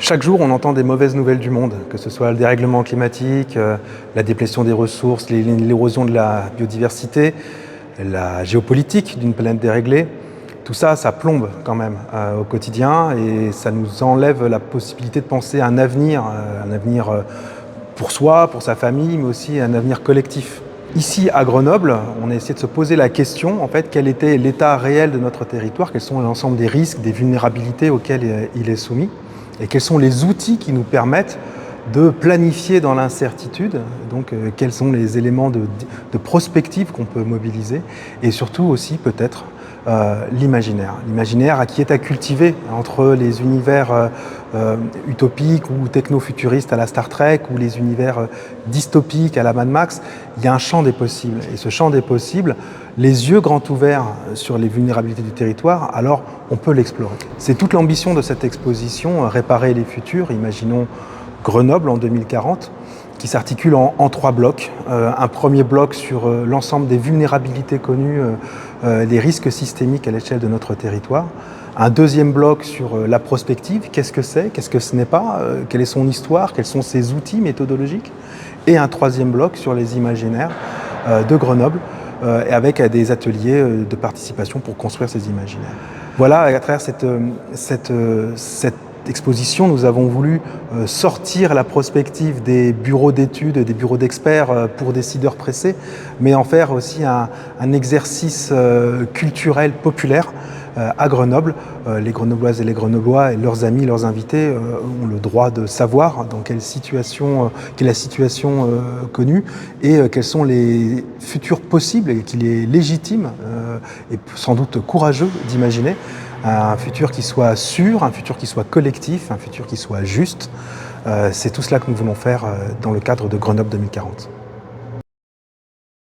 Chaque jour, on entend des mauvaises nouvelles du monde, que ce soit le dérèglement climatique, la déplétion des ressources, l'érosion de la biodiversité, la géopolitique d'une planète déréglée. Tout ça, ça plombe quand même au quotidien et ça nous enlève la possibilité de penser à un avenir pour soi, pour sa famille, mais aussi un avenir collectif. Ici, à Grenoble, on a essayé de se poser la question, en fait, quel était l'état réel de notre territoire, quels sont l'ensemble des risques, des vulnérabilités auxquels il est soumis, et quels sont les outils qui nous permettent de planifier dans l'incertitude, donc quels sont les éléments de prospective qu'on peut mobiliser, et surtout aussi peut-être l'imaginaire qui est à cultiver entre les univers utopiques ou techno-futuristes à la Star Trek ou les univers dystopiques à la Mad Max. Il y a un champ des possibles, et ce champ des possibles, les yeux grands ouverts sur les vulnérabilités du territoire, alors on peut l'explorer. C'est toute l'ambition de cette exposition, Réparer les futurs, imaginons Grenoble en 2040, qui s'articule en 3 blocs. Un premier bloc sur l'ensemble des vulnérabilités connues, des risques systémiques à l'échelle de notre territoire. Un deuxième bloc sur la prospective, qu'est-ce que c'est, qu'est-ce que ce n'est pas, quelle est son histoire, quels sont ses outils méthodologiques. Et un troisième bloc sur les imaginaires de Grenoble, avec des ateliers de participation pour construire ces imaginaires. Voilà, à travers cette exposition, nous avons voulu sortir la prospective des bureaux d'études, des bureaux d'experts pour décideurs pressés, mais en faire aussi un exercice culturel populaire à Grenoble. Les Grenobloises et les Grenoblois et leurs amis, leurs invités ont le droit de savoir dans quelle est la situation connue et quels sont les futurs possibles et qu'il est légitime et sans doute courageux d'imaginer un futur qui soit sûr, un futur qui soit collectif, un futur qui soit juste. C'est tout cela que nous voulons faire dans le cadre de Grenoble 2040.